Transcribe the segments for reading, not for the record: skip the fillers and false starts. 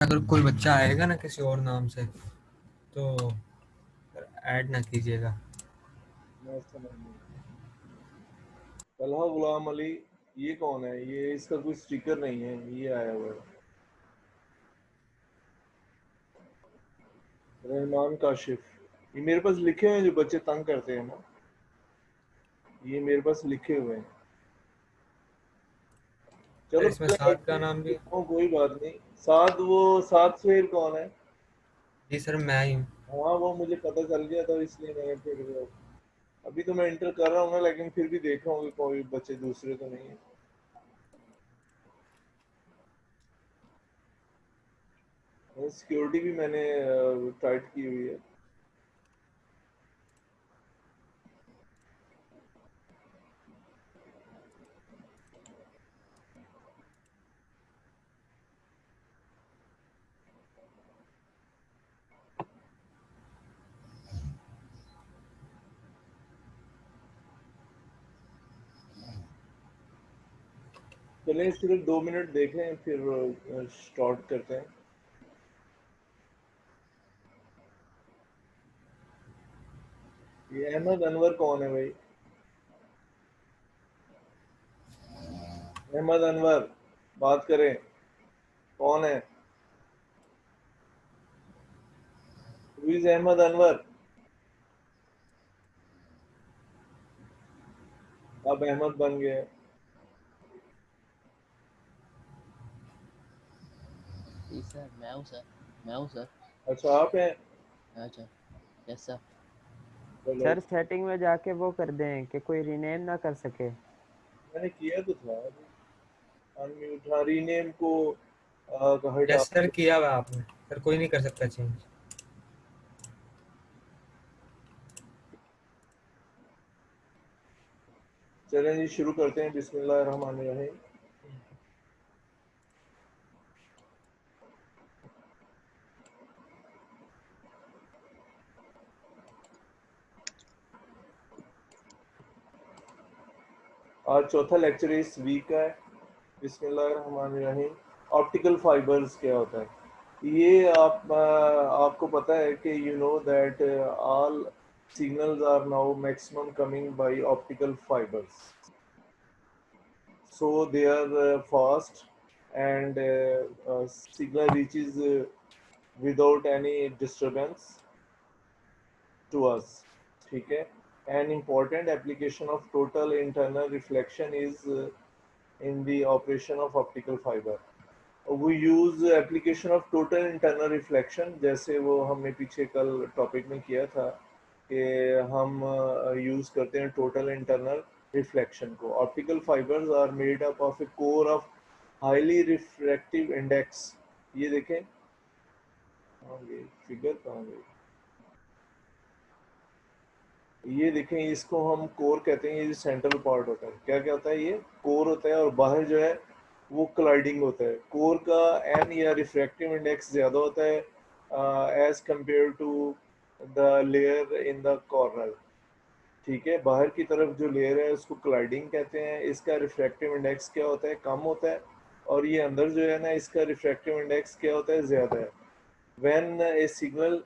अगर कोई बच्चा आएगा ना किसी और नाम से तो ऐड ना कीजिएगा। मैं समझ नहीं। तलहा गुलाम अली, ये कौन है? ये इसका कोई स्टिकर नहीं है, ये आया हुआ है। रहमान काशिफ, ये मेरे पास लिखे हुए हैं जो बच्चे तंग करते हैं ना, ये मेरे पास लिखे हुए हैं। सर चलो इसमें पहले साद का एटलीस्ट नाम भी। लिखता हूँ, कोई बात नहीं। साद, वो साद सुहेल कौन है? जी सर मैं ही हूँ। हाँ वो मुझे पता चल गया था, इसलिए मैंने फिर अभी तो मैं इंटर कर रहा हूँ ना, लेकिन फिर भी देख रहा हूँ कि कोई बच्चे दूसरे तो नहीं है। सिक्योरिटी भी मैंने टाइट की हुई है। चलें सिर्फ 2 मिनट देखें, फिर स्टार्ट करते हैं। ये अहमद अनवर कौन है भाई? अहमद अनवर, बात करें, कौन है? Who is Ahmad Anwar? अब अहमद बन गए। जी सर, मैं हूँ सर। मैं हूँ सर। अच्छा आप हैं? अच्छा। Yes sir. चलो, सर सेटिंग में जाके वो कर दें कि कोई रीनेम ना कर सके। मैंने किया तो था अनम्यूट। हाँ, रीनेम को हटा। यस सर किया हुआ आपने। सर कोई नहीं कर सकता चेंज। चलें जी, शुरू करते हैं। बिस्मिल्लाह रहमान रहीम। आज चौथा लेक्चर इस वीक का है। बिस्मिल्लाहिर्रहमानिर्रहीम। ऑप्टिकल फाइबर्स क्या होता है? ये आपको पता है कि you know that all signals are now maximum coming by optical fibres, so they are fast, and signal reaches without any disturbance to us. ठीक है? An important application of total internal reflection is in the operation of optical fiber. We use application of total internal reflection, जैसे वो हमने पीछे कल topic में किया था कि हम यूज करते हैं टोटल इंटरनल रिफ्लेक्शन को। Optical fibres are made up of a core of highly refractive index. ये देखें, कहाँ गई फिगर, कहाँ गई? ये देखें, इसको हम कोर कहते हैं। ये सेंट्रल पार्ट होता है, क्या क्या होता है? ये कोर होता है, और बाहर जो है वो क्लाइडिंग होता है। कोर का एन या रिफ्रैक्टिव इंडेक्स ज़्यादा होता है as compare to the layer in the corner. ठीक है? बाहर की तरफ जो लेयर है उसको क्लाइडिंग कहते हैं। इसका रिफ्रैक्टिव इंडेक्स क्या होता है? कम होता है। और ये अंदर जो है ना, इसका रिफ्रैक्टिव इंडेक्स क्या होता है? ज़्यादा है। When A signal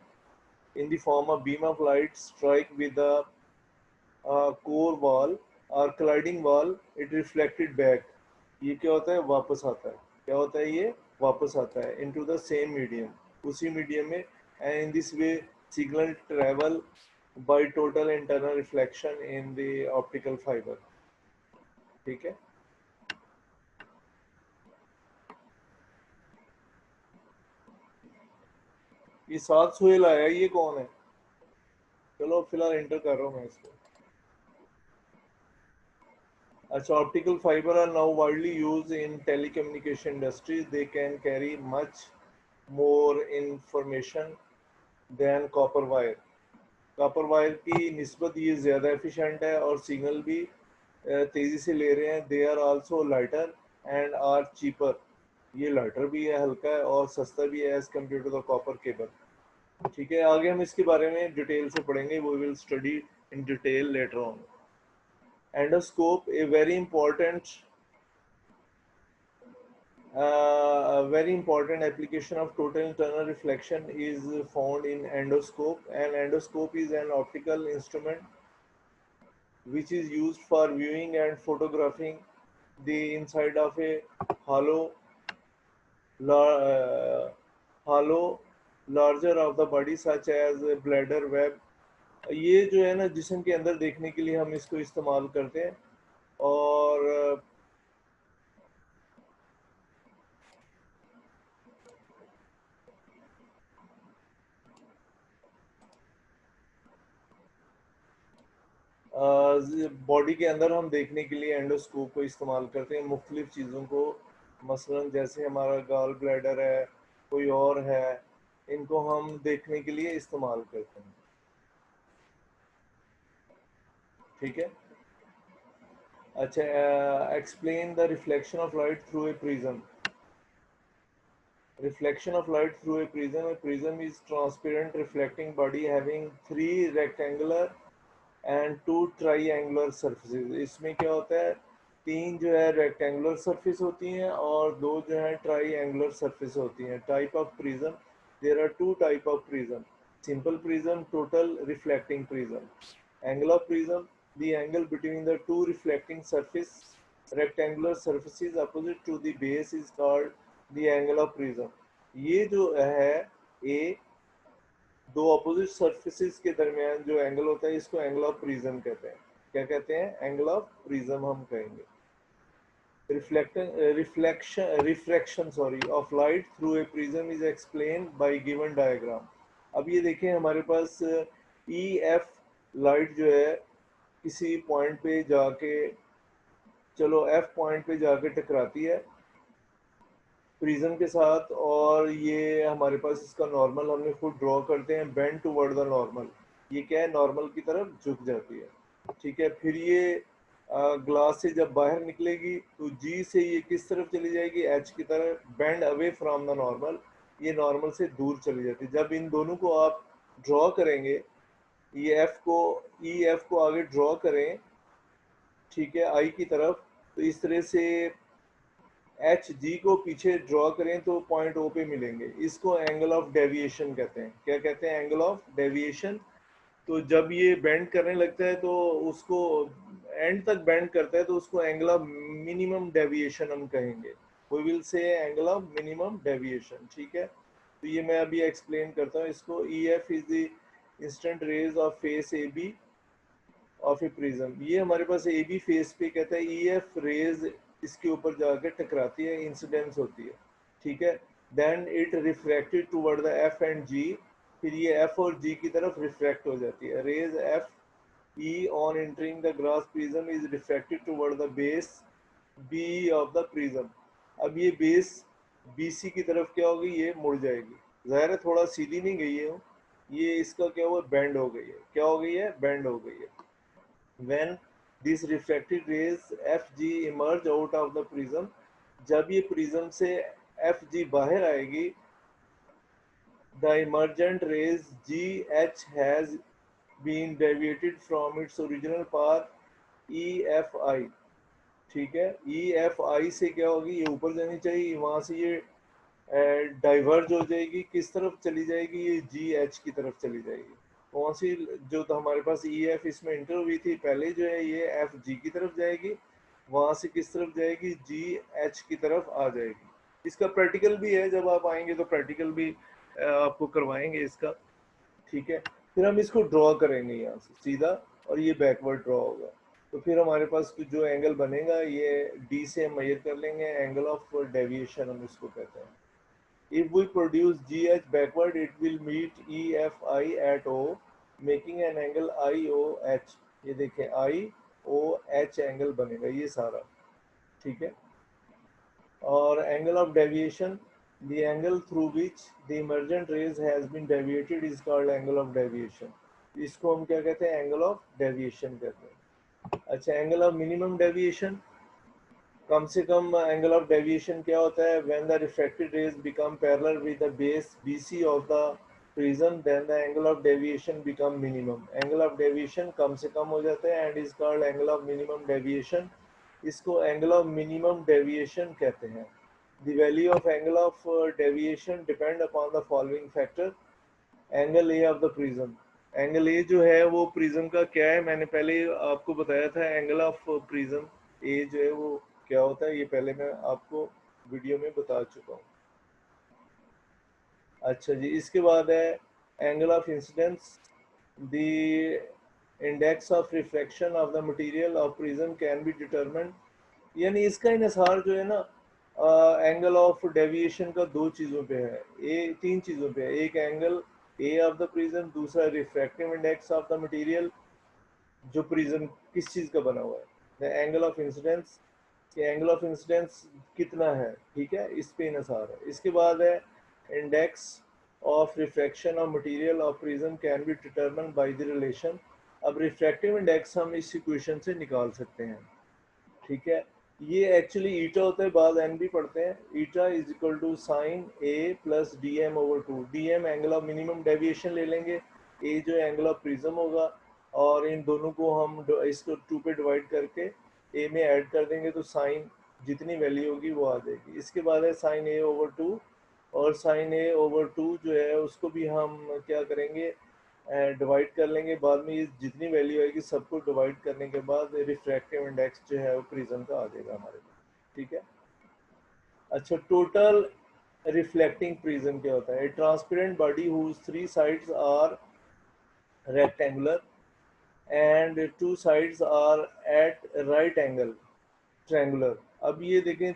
in the form of beam of light strike with the core wall और colliding wall, it reflected back. ये क्या होता है? वापस आता है। क्या होता है? ये वापस आता है into the same medium, उसी मीडियम में। and in this way signal travel by total internal reflection in the optical fiber. ठीक है? ये सात सुहेल आया, ये कौन है? चलो फिलहाल इंटर कर रहा हूँ मैं इसको। अच्छा, optical fiber are now widely used in telecommunication industries. They can carry much more information than copper wire. Copper wire की निस्बत ये ज़्यादा एफिशिएंट है और सिग्नल भी तेज़ी से ले रहे हैं। They are also lighter and are cheaper. ये लाइटर भी है, हल्का है और सस्ता भी है as compare to the copper cable. ठीक है, आगे हम इसके बारे में डिटेल से पढ़ेंगे। We will study in detail later on. Endoscope, a very important A very important application of total internal reflection is found in endoscope. An endoscope is an optical instrument which is used for viewing and photographing the inside of a hollow, la- hollow larger of the body such as a bladder web. ये जो है ना जिस्म के अंदर देखने के लिए हम इसको इस्तेमाल करते हैं। और बॉडी के अंदर हम देखने के लिए एंडोस्कोप को इस्तेमाल करते हैं मुख्तलिफ चीज़ों को, मसलन जैसे हमारा गॉल ब्लैडर है, कोई और है, इनको हम देखने के लिए इस्तेमाल करते हैं। ठीक है। अच्छा, explain the reflection of light through a prism. Reflection of light through a prism. A prism is transparent reflecting body having 3 rectangular and 2 triangular surfaces. इसमें क्या होता है, 3 जो है रेक्टेंगुलर सरफेस होती हैं और 2 जो है ट्राइएंगुलर सरफेस होती हैं। Type of prism, there are 2 type of prism, simple prism, total reflecting prism. Angle of prism, the angle between the 2 reflecting surface rectangular surfaces opposite to the base is called the angle of prism. ये जो है ए दो opposite surfaces के दरमियान जो angle होता है इसको एंगल ऑफ प्रिज्म कहते हैं। क्या कहते हैं? एंगल ऑफ प्रिज्म हम कहेंगे। Reflection of light through a prism is explain by given diagram. अब ये देखें हमारे पास ई एफ लाइट जो है किसी पॉइंट पे जाके, चलो एफ पॉइंट पे जाके टकराती है प्रिज्म के साथ, और ये हमारे पास इसका नॉर्मल हमने खुद ड्रॉ करते हैं, बेंड टुवर्ड द नॉर्मल। ये क्या है, नॉर्मल की तरफ झुक जाती है। ठीक है। फिर ये ग्लास से जब बाहर निकलेगी तो जी से ये किस तरफ चली जाएगी, एच की तरफ, bend away from the normal, ये नॉर्मल से दूर चली जाती है। जब इन दोनों को आप ड्रॉ करेंगे, ई एफ को आगे ड्रॉ करें, ठीक है, आई की तरफ, तो इस तरह से एच जी को पीछे ड्रॉ करें तो पॉइंट ओ पे मिलेंगे। इसको एंगल ऑफ डेविएशन कहते हैं। क्या कहते हैं? Angle of deviation. तो जब ये बेंड करने लगता है तो उसको एंड तक बेंड करता है तो उसको एंगल ऑफ मिनिमम डेविएशन हम कहेंगे। We will say angle of minimum deviation. ठीक है। तो ये मैं अभी एक्सप्लेन करता हूँ इसको। E F is the instant rays of face A B of a prism. ये हमारे पास ए बी फेस पे कहता है, ई एफ रेज इसके ऊपर जाकर टकराती है, इंसिडेंस होती है। ठीक है। Then it refracted toward the F and G, फिर ये एफ और जी की तरफ रिफ्रैक्ट हो जाती है। Rays F E on entering the glass prism is refracted toward the base B of the prism. अब ये बेस बी सी की तरफ क्या होगी, ये मुड़ जाएगी। ज़ाहिर है थोड़ा सीधी नहीं गई है, ये इसका क्या हुआ, बेंड हो गई है। क्या हो गई है? बेंड हो गई है। when these refracted rays FG emerge out of the prism, जब ये प्रिज्म से FG बाहर आएगी, the emergent rays GH has been deviated from its original path EFI। ठीक है। EFI से क्या होगी, ये ऊपर जानी चाहिए, वहां से ये डाइवर्ज हो जाएगी, किस तरफ चली जाएगी, ये GH की तरफ चली जाएगी। कौन सी, जो तो हमारे पास ई एफ इसमें इंटर हुई थी पहले, जो है ये एफ जी की तरफ जाएगी, वहां से किस तरफ जाएगी, जी एच की तरफ आ जाएगी। इसका प्रैक्टिकल भी है, जब आप आएंगे तो प्रैक्टिकल भी आपको करवाएंगे इसका। ठीक है। फिर हम इसको ड्रॉ करेंगे यहाँ से सीधा, और ये बैकवर्ड ड्रॉ होगा। तो फिर हमारे पास जो एंगल बनेगा ये डी से हम मेजर कर लेंगे, एंगल ऑफ डेविएशन हम इसको कहते हैं। If we produce GH backward, it will meet EFI at O, making an angle IOH। ये देखें IOH एंगल बनेगा ये सारा। ठीक है। और angle of deviation, the angle through which the emergent rays has been deviated is called angle of deviation। इसको हम क्या कहते हैं? एंगल ऑफ डेविएशन कहते हैं। अच्छा, एंगल ऑफ मिनिमम डेविएशन, कम से कम एंगल ऑफ डेविएशन क्या होता है? When the refracted rays become parallel with the base BC of the prism, then the angle of deviation become minimum. Angle of deviation कम से कम हो जाता है and is called angle of minimum deviation. इसको एंगल ऑफ मिनिमम डेविएशन कहते हैं। The value of angle of deviation depend upon the following factor. Angle A of the prism, angle A जो है वो प्रिज्म का क्या है, मैंने पहले आपको बताया था। एंगल ऑफ प्रिज्म ए जो है वो क्या होता है, ये पहले मैं आपको वीडियो में बता चुका हूँ। अच्छा जी, इसके बाद है angle of incidence. The index of refraction of the material of prism can be determined, यानी इसका इन्हिसार जो है ना एंगल ऑफ डेविएशन का दो चीज़ों पे है, तीन चीज़ों पे है। एक angle A of the prism, दूसरा refractive index of the material जो प्रिज्म किस चीज़ का बना हुआ है, द एंगल ऑफ इंसिडेंस, कि एंगल ऑफ इंसिडेंस कितना है, ठीक है, इस पे इन्हिसार है। इसके बाद है index of refraction of material of prism can be determined by the relation. अब रिफ्रैक्टिव इंडेक्स हम इस इक्वेशन से निकाल सकते हैं, ठीक है। ये एक्चुअली ईटा होता है, बाद एन भी पढ़ते हैं। Eta is equal to sine A plus D M over two. D M angle of minimum deviation ले लेंगे, ए जो एंगल ऑफ प्रिज्म होगा, और इन दोनों को हम इसको टू पे डिवाइड करके ए में ऐड कर देंगे तो साइन जितनी वैल्यू होगी वो आ जाएगी। इसके बाद है साइन ए ओवर टू, और साइन ए ओवर टू जो है उसको भी हम क्या करेंगे, डिवाइड कर लेंगे। बाद में ये जितनी वैल्यू आएगी सबको डिवाइड करने के बाद रिफ्रैक्टिव इंडेक्स जो है वो प्रिज्म का आ जाएगा हमारे पास, ठीक है। अच्छा, टोटल रिफ्लेक्टिंग प्रिज्म क्या होता है? Transparent body whose three sides are rectangular and two sides are at right angle triangular. अब ये देखें,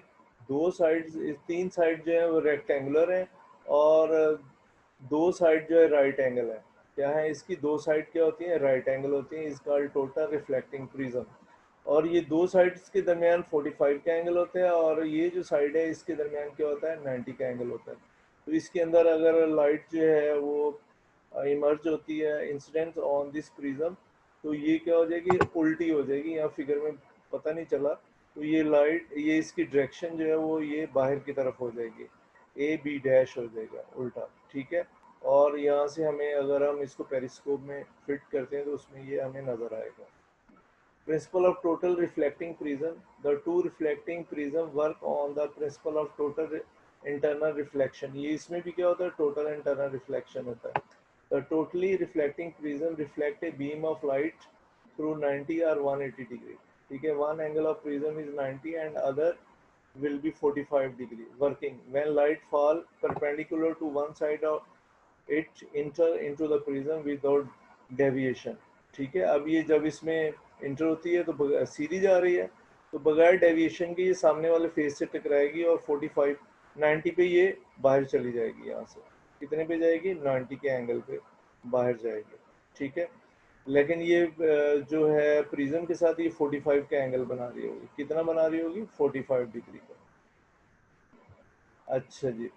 दो साइड्स, तीन साइड जो है वो रेक्टेंगुलर है और दो साइड जो है राइट एंगल है। क्या है इसकी? दो साइड क्या होती है? राइट एंगल होती है। इसका टोटल रिफ्लेक्टिंग प्रिज्म। और ये दो साइड्स के दरमियान 45 का एंगल होता है, और ये जो साइड है इसके दरमियान क्या होता है? 90 का एंगल होता है। तो इसके अंदर अगर लाइट जो है वो इमर्ज होती है इंसिडेंट ऑन दिस प्रिज्म, तो ये क्या हो जाएगी? उल्टी हो जाएगी। यहाँ फिगर में पता नहीं चला, तो ये लाइट, ये इसकी डायरेक्शन जो है वो ये बाहर की तरफ हो जाएगी, ए बी डैश हो जाएगा उल्टा, ठीक है। और यहाँ से हमें, अगर हम इसको पेरिस्कोप में फिट करते हैं तो उसमें ये हमें नज़र आएगा। Principle of total reflecting prism. The two reflecting prism work on the principle of total internal reflection. ये इसमें भी क्या होता है? total internal reflection होता है। The totally reflecting prism reflect a beam of light through 90 or 180 degree. ठीक है, one angle of prism is 90 and other will be 45 degree. Working when light fall perpendicular to one side of it enter into the prism without deviation. ठीक है, अब ये जब इसमें inter होती है तो सीधी जा रही है, तो बगैर डेविएशन के ये सामने वाले फेस से टकराएगी और 45 90 पे ये बाहर चली जाएगी। यहाँ से कितने पे जाएगी? 90 के एंगल पे बाहर जाएगी, ठीक है। लेकिन ये जो है प्रिज्म के साथ ये 45 का एंगल बना रही होगी। कितना बना रही होगी? 45 डिग्री का। अच्छा जी,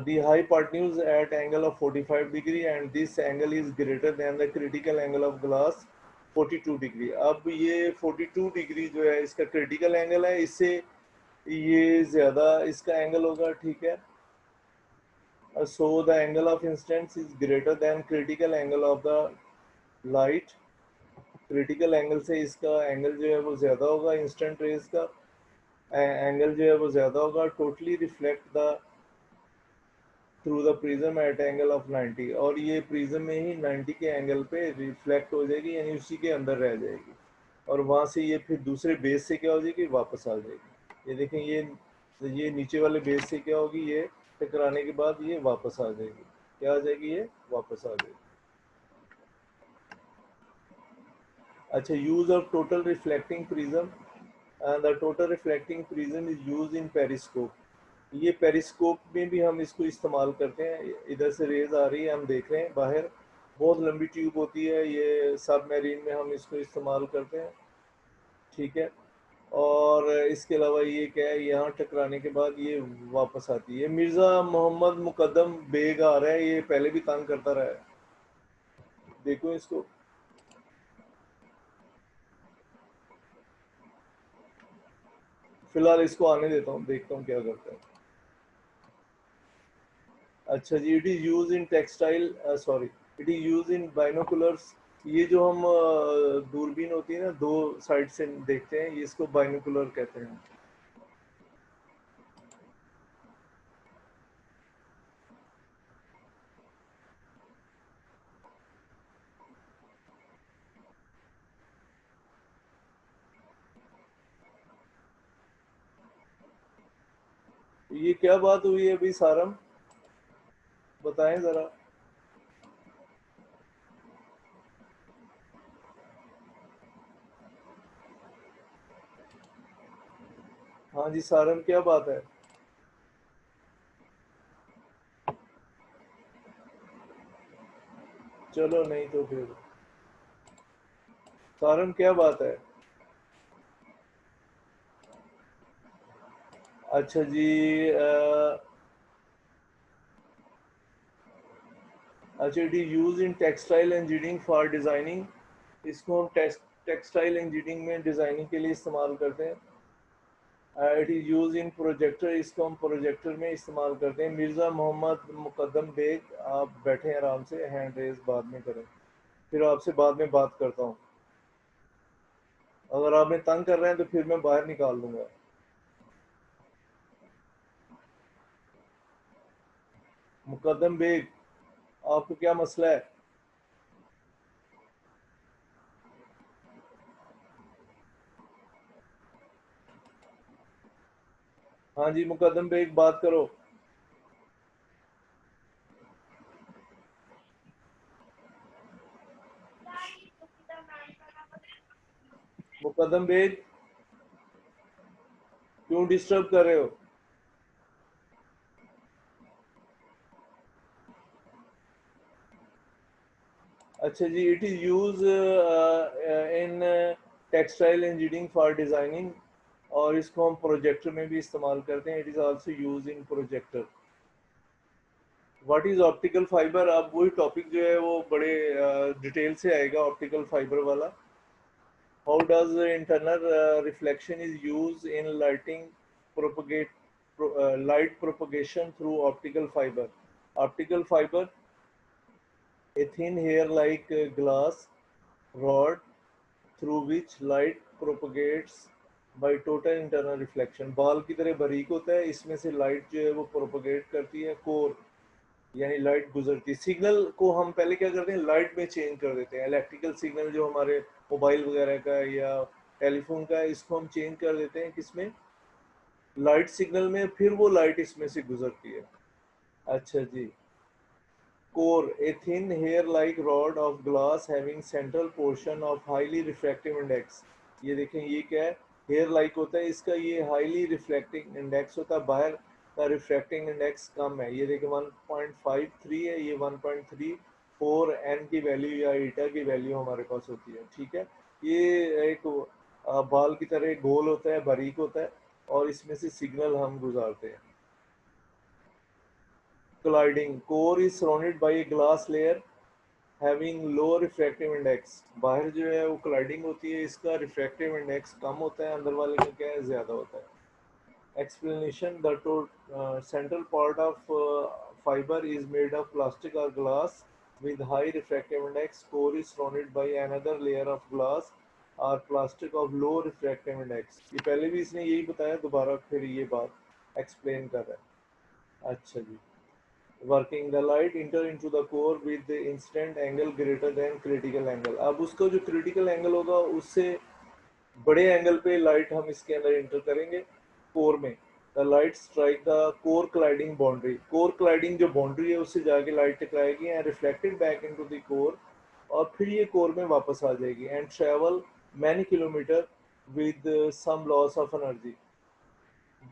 the hypotenuse at angle of 45 degree and this angle is greater than the critical angle of glass 42 degree. अब ये 42 डिग्री जो है इसका क्रिटिकल एंगल है, इससे ये ज़्यादा इसका एंगल होगा, ठीक है। So the angle of incidence is greater than critical angle of the light. Critical angle से इसका एंगल जो है वो ज़्यादा होगा, इंस्टेंट रेज का एंगल जो है वो ज़्यादा होगा। Totally reflect the through the prism at angle of 90, और ये प्रिज्म में ही 90 के एंगल पे रिफ्लेक्ट हो जाएगी, यानी उसी के अंदर रह जाएगी, और वहाँ से ये फिर दूसरे बेस से क्या हो जाएगी? वापस आ जाएगी। ये देखें, ये नीचे वाले बेस से क्या होगी? ये टकराने के बाद ये वापस आ जाएगी। क्या आ जाएगी? ये वापस आ जाएगी। अच्छा, use of total reflecting prism. The total reflecting prism is use in periscope. ये पेरिस्कोप में भी हम इसको इस्तेमाल करते हैं। इधर से रेज आ रही है, हम देख रहे हैं बाहर, बहुत लंबी ट्यूब होती है, ये सबमरीन में हम इसको इस्तेमाल करते हैं, ठीक है। और इसके अलावा ये क्या है, यहाँ टकराने के बाद ये वापस आती है। मिर्ज़ा मोहम्मद मुकद्दम बेग आ रहा है, ये पहले भी तंग करता रहा है, देखो इसको। फिलहाल इसको आने देता हूँ, देखता हूँ क्या करता है। अच्छा जी, it is use in textile, sorry, it is use in binoculars. ये जो हम दूरबीन होती है ना, दो साइड से देखते हैं, ये इसको बाइनोकुलर कहते हैं। ये क्या बात हुई है अभी सारम, बताएं जरा। हाँ जी सारम, क्या बात है? चलो नहीं तो फिर सारम क्या बात है? अच्छा जी। अच्छा, it is use in textile engineering for designing. इसको हम टेक्सटाइल इंजीनियरिंग में डिजाइनिंग के लिए इस्तेमाल करते हैं। It is use in projector, इसको हम प्रोजेक्टर में इस्तेमाल करते हैं। मिर्ज़ा मोहम्मद मुकद्दम बेग, आप बैठे हैं आराम से, हैंड रेज बाद में करें, फिर आपसे बाद में बात करता हूँ। अगर आप में तंग कर रहे हैं तो फिर मैं बाहर निकाल दूंगा। मुकद्दम बेग, आपको क्या मसला है? हाँ जी मुकद्दम बेग, बात करो। मुकद्दम बेग, क्यों डिस्टर्ब कर रहे हो? अच्छा जी, it is use in textile engineering for designing, और इसको हम प्रोजेक्टर में भी इस्तेमाल करते हैं। It is also use in projector. What is optical fibre? अब वही टॉपिक जो है वो बड़े डिटेल से आएगा, ऑप्टिकल फाइबर वाला। How does internal reflection is use in lighting propagate light propagation through optical fiber? Optical fiber, a thin hair like glass rod through which light propagates by total internal reflection। बाल की तरह बारीक होता है, इसमें से light जो है वो प्रोपोगेट करती है, कोर यानी लाइट गुजरती है। सिग्नल को हम पहले क्या करते हैं, लाइट में चेंज कर देते हैं। इलेक्ट्रिकल सिग्नल जो हमारे मोबाइल वगैरह का या टेलीफोन का है, इसको हम चेंज कर देते हैं किसमें, लाइट सिग्नल में, फिर वो लाइट इसमें से गुजरती है। अच्छा जी। Core, a thin hair-like rod of glass having central portion of highly refractive index। ये देखें, ये क्या है, हेयर लाइक होता है, इसका ये हाईली रिफ्लेक्टिंग इंडेक्स होता है, बाहर का रिफ्रैक्टिंग इंडेक्स कम है। ये देखें 1.53 है, ये 1.34 एन की वैल्यू या ईटा की वैल्यू हमारे पास होती है। ठीक है, ये एक बाल की तरह गोल होता है, बारीक होता है, और इसमें से सिग्नल हम गुजारते हैं। Colliding core is surrounded by a glass layer having low refractive index। बाहर जो है वो colliding होती है, इसका refractive index कम होता है, अंदर वाले का क्या है, ज़्यादा होता है। Explanation: the central part of fiber is made of plastic or glass with high refractive index। Core is surrounded by another layer of glass or plastic of low refractive index। ये पहले भी इसने यही बताया, दोबारा फिर ये बात explain कर रहा है। अच्छा जी। Working, the light enter into the core with the incident angle greater than critical angle. अब उसका जो क्रिटिकल एंगल होगा उससे बड़े एंगल पे लाइट हम इसके अंदर इंटर करेंगे कोर में। The light strike the core cladding boundary. Core cladding जो बाउंड्री है उससे जाके लाइट टकराएगी and reflected back into the core, और फिर ये कोर में वापस आ जाएगी and travel many kilometre with some loss of energy.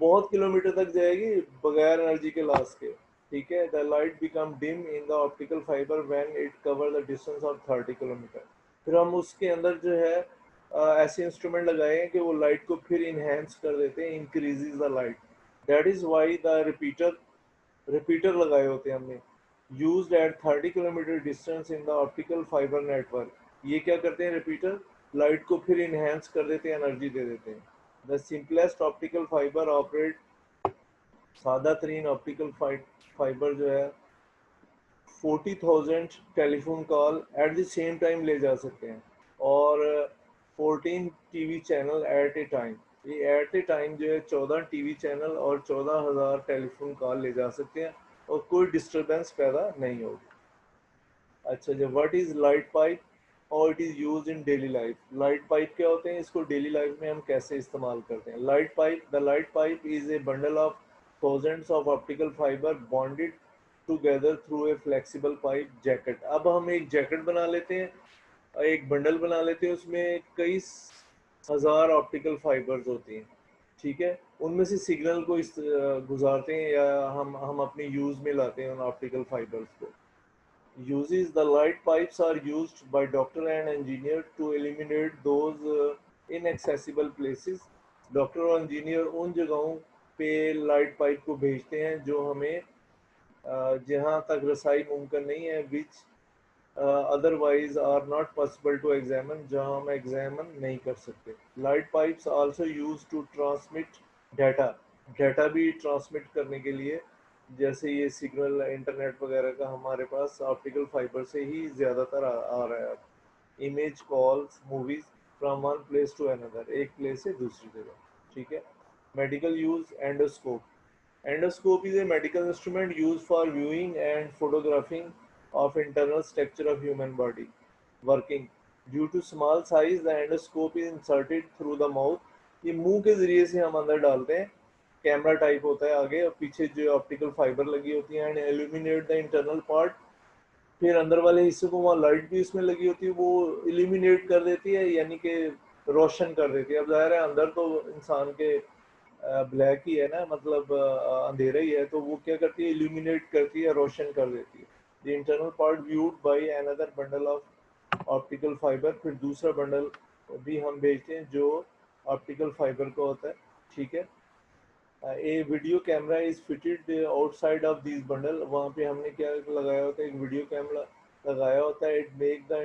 बहुत किलोमीटर तक जाएगी बगैर एनर्जी के लॉस के। ठीक है, the light become dim in the optical fibre when it cover the distance of 30 kilometre. फिर हम उसके अंदर जो है ऐसे इंस्ट्रूमेंट लगाए हैं कि वो लाइट को फिर इन्हेंस कर देते हैं, increases the light. That is why the repeater, repeater लगाए होते हैं हमने, used eight 30 kilometre distance in the optical fibre network. ये क्या करते हैं रिपीटर, लाइट को फिर इन्हेंस कर देते हैं, एनर्जी दे देते हैं। The simplest optical fibre operate, सादा तरीन ऑप्टिकल फाइबर जो है 40,000 telephone call at the same time ले जा सकते हैं, और 14 TV channel at A time. ये एट ए टाइम जो है 14 टीवी चैनल और 14,000 टेलीफोन कॉल ले जा सकते हैं, और कोई डिस्टरबेंस पैदा नहीं होगी। अच्छा जी, व्हाट इज लाइट पाइप और it is use in daily life. Light pipe क्या होते हैं, इसको डेली लाइफ में हम कैसे इस्तेमाल करते हैं। Light pipe, the light pipe is a bundle of thousands of optical fiber bonded together through a flexible pipe jacket. अब हम एक जैकेट बना लेते हैं, एक बंडल बना लेते हैं, उसमें कई हजार ऑप्टिकल फाइबर्स होती हैं, ठीक है, उनमें से सिग्नल को गुजारते हैं या हम अपने यूज में लाते हैं उन ऑप्टिकल फाइबर्स को. Uses the light pipes are used by doctor and engineer to eliminate those inaccessible places. Doctor और इंजीनियर उन जगहों पे लाइट पाइप को भेजते हैं जो हमें जहां तक रसाई मुमकिन नहीं है, which otherwise are not possible to examine, जहां हम एग्जामिन नहीं कर सकते. Light pipes also use to transmit data, data भी ट्रांसमिट करने के लिए, जैसे ये सिग्नल इंटरनेट वगैरह का हमारे पास ऑप्टिकल फाइबर से ही ज़्यादातर आ रहा है. Image calls movies from one place to another, एक प्लेस से दूसरी जगह, ठीक है. Medical use endoscope. Endoscope is a medical instrument used for viewing and photographing of internal structure of human body. Working. Due to small size, the endoscope is inserted through the mouth. ये मुंह के जरिए से हम अंदर डालते हैं, camera type होता है आगे और पीछे जो ऑप्टिकल फाइबर लगी होती है, and aluminate the internal part. फिर अंदर वाले हिस्से को, वहाँ लाइट भी उसमें लगी होती है, वो इल्यूमिनेट कर देती है, यानी कि रोशन कर देती है. अब जाहिर है अंदर तो इंसान के ब्लैक ही है ना, मतलब अंधेरा ही है, तो वो क्या करती है, इल्यूमिनेट करती है, रोशन कर देती है. The internal part viewed by another bundle of optical fibre. फिर दूसरा बंडल भी हम भेजते हैं जो ऑप्टिकल फाइबर का होता है, ठीक है. A video camera is fitted outside of this bundle. वहाँ पे हमने क्या लगाया होता है, एक वीडियो कैमरा लगाया होता है. It make the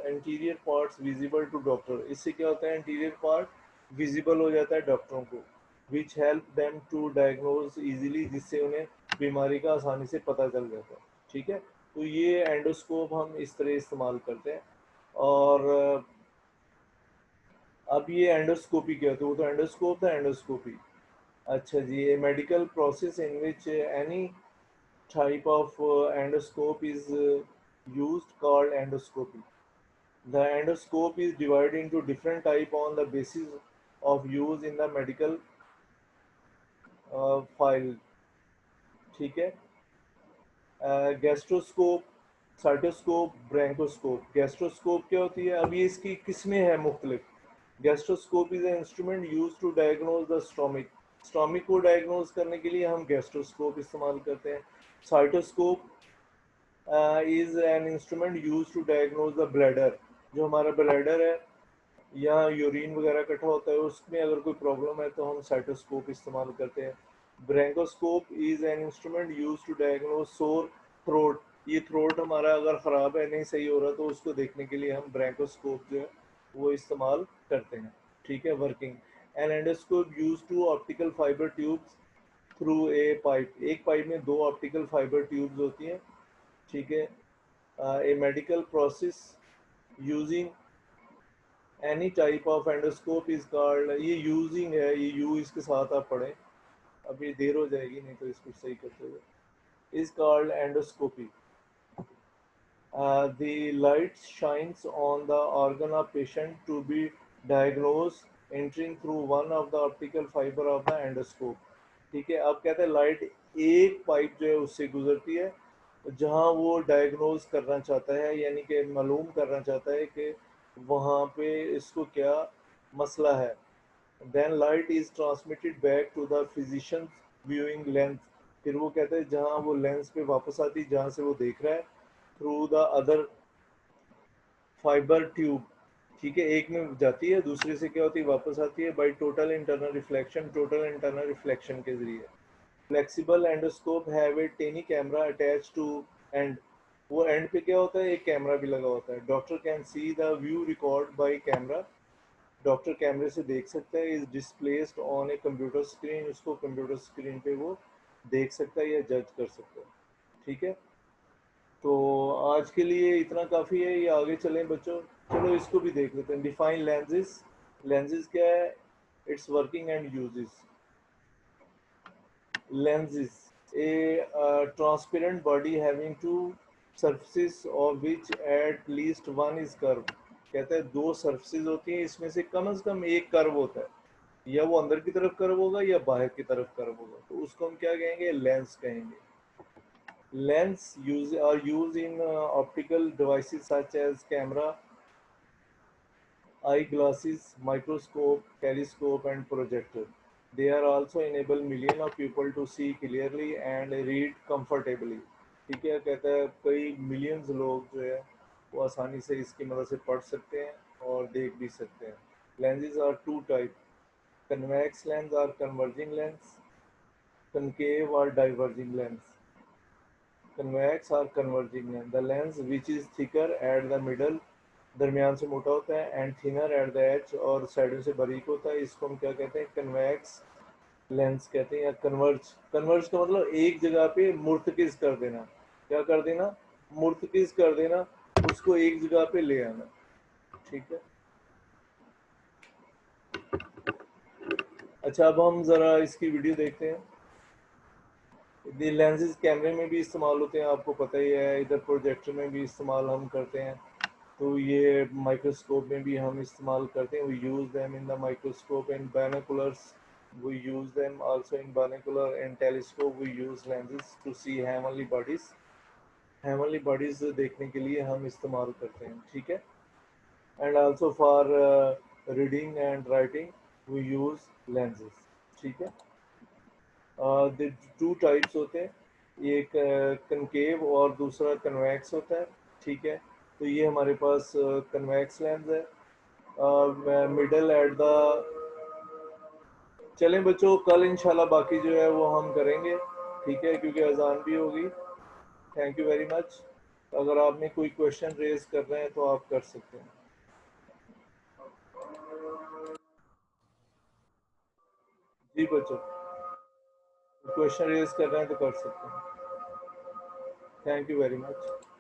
interior parts visible to doctor. इससे क्या होता है, इंटीरियर पार्ट विजिबल हो जाता है डॉक्टरों को. Which help them to diagnose easily, जिससे उन्हें बीमारी का आसानी से पता चल जाता है, ठीक है. तो ये एंडोस्कोप हम इस तरह इस्तेमाल करते हैं. और अब ये एंडोस्कोपी क्या होती है, वो तो एंडोस्कोप था, एंडोस्कोपी. अच्छा जी, ये medical process in which any type of endoscope is used called endoscopy. The endoscope is divided into different type on the basis of use in the medical file, ठीक है. गैस्ट्रोस्कोप, साइटोस्कोप, ब्रैंकोस्कोप. गैस्ट्रोस्कोप क्या होती है, अब ये इसकी किस्में हैं मुख्तलिफ. Gastroscope is a instrument use to diagnose the stomach. Stomach को डायग्नोज करने के लिए हम गैस्ट्रोस्कोप इस्तेमाल करते हैं. Cystoscope is an instrument use to diagnose the bladder. जो हमारा ब्लैडर है या यूरिन वगैरह इकट्ठा होता है, उसमें अगर कोई प्रॉब्लम है तो हम साइटोस्कोप इस्तेमाल करते हैं. Bronchoscope is an instrument use to diagnose sore throat. ये थ्रोट हमारा अगर ख़राब है, नहीं सही हो रहा, तो उसको देखने के लिए हम ब्रैंकोस्कोप जो है वो इस्तेमाल करते हैं, ठीक है. Working. An endoscope use to optical fibre tubes through a pipe. एक पाइप में दो ऑप्टिकल फाइबर ट्यूब्स होती हैं, ठीक है. A medical process using any type of endoscope is called. ये यूजिंग है, ये यू इसके साथ आप पढ़ें, अभी देर हो जाएगी नहीं तो इसको सही करते हुए. Is called endoscopy. The light shines on the organ of patient to be diagnosed entering through one of the optical fiber of the endoscope. ठीक है. अब कहते हैं लाइट एक पाइप जो है उससे गुजरती है जहाँ वो डायग्नोज करना चाहता है, यानी कि मालूम करना चाहता है कि वहाँ पे इसको क्या मसला है. Then light is transmitted back to the physician's viewing lens. फिर वो कहते हैं जहाँ वो लेंस पे वापस आती, जहाँ से वो देख रहा है, through the other fibre tube, ठीक है. एक में जाती है, दूसरे से क्या होती है, वापस आती है, by total internal reflection. Total internal reflection के जरिए. Flexible endoscope have a tiny camera attach to end. वो एंड पे क्या होता है, एक कैमरा भी लगा होता है. Doctor can see the view record by camera. Doctor कैमरे से देख सकता है. Is displaced on a computer screen. उसको कंप्यूटर स्क्रीन पे वो देख सकता है या जज कर सकता है, ठीक है. तो आज के लिए इतना काफ़ी है, ये आगे चलें बच्चों. चलो इसको भी देख लेते हैं. Define lenses. लेंसेज क्या है, it's working and uses. lenses, a transparent body having two surfaces of which at least one is curved. कहता है दो surfaces होती हैं, इसमें से कम एक कर्व होता है. या वो अंदर की तरफ कर्व होगा या बाहर की तरफ कर्व होगा, तो उसको हम क्या कहेंगे, लेंस कहेंगे। Lens are use in optical devices such as camera, eyeglasses, microscope, telescope, and projector. They are also enable million of people to see clearly and read comfortably. ठीक है, कहता है कई मिलियंस लोग जो है वो आसानी से इसकी मदद से पढ़ सकते हैं और देख भी सकते हैं। Lenses are two type. Convex lens or converging lens. Concave or diverging lens. Convex or converging lens. The lens which is thicker at the middle, दरमियान से मोटा होता है, and thinner at the edge, और साइडों से बारीक होता है, इसको हम क्या कहते हैं, कन्वेक्स लेंस कहते हैं, या कन्वर्ज। कन्वर्ज का मतलब एक जगह पे मुर्तकिज कर देना। क्या कर देना, मुर्तकिज कर देना, उसको एक जगह पे ले आना। ठीक है, अच्छा अब हम जरा इसकी वीडियो देखते हैं। ये लेंसेज कैमरे में भी इस्तेमाल होते हैं, आपको पता ही है, इधर प्रोजेक्टर में भी इस्तेमाल हम करते हैं, तो ये माइक्रोस्कोप में भी हम इस्तेमाल करते हैं। We use them in the microscope and binoculars, we use them also in binocular and telescope. We use lenses to see heavenly bodies. Heavenly bodies देखने के लिए हम इस्तेमाल करते हैं। ठीक है, and also for reading and writing we use lenses. ठीक है, टू टाइप्स होते हैं, एक कनकेव और दूसरा कन्वेक्स होता है। ठीक है, तो ये हमारे पास कन्वेक्स लेंस है, मिडल एट द। चलें बच्चों, कल इंशाल्लाह बाकी जो है वो हम करेंगे। ठीक है, क्योंकि अजान भी होगी। Thank you very much. अगर आपने कोई क्वेश्चन रेज कर रहे हैं तो आप कर सकते हैं। जी बच्चों, क्वेश्चन रेज कर रहे हैं तो कर सकते हैं। Thank you very much.